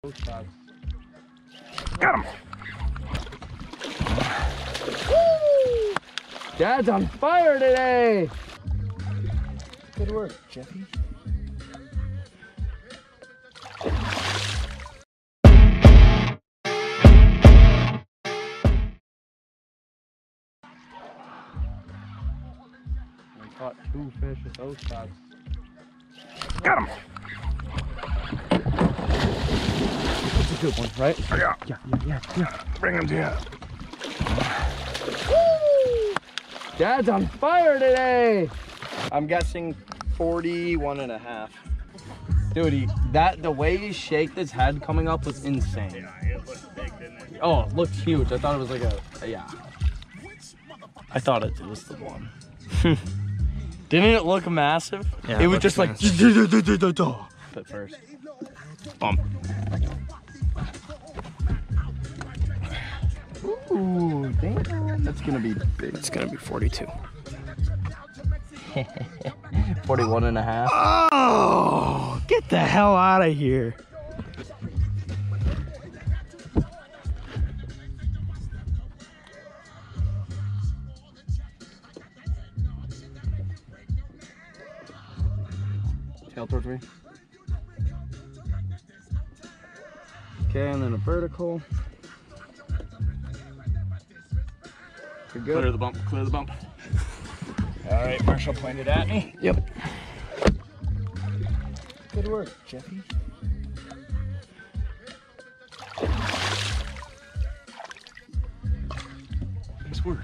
Got him! Woo! Dad's on fire today! Good work, Jeffy. I caught 2 fish with those spots. Got him! That's a good one, right? Yeah. Bring him to you. Woo! Dad's on fire today! I'm guessing 41.5. Dude, the way he shaked his head coming up was insane. Yeah, it looked big, didn't it? Oh, it looked huge. I thought it was like yeah. I thought it was the one. Didn't it look massive? Yeah, it was just like at first. bump. Ooh, damn. That's gonna be big. It's gonna be 42. 41.5. Oh, get the hell out of here. Tail towards me. Okay, and then a vertical. You're good. Clear the bump, clear the bump. All right, Marshall pointed at me. Yep. Good work, Jeffy. Nice work.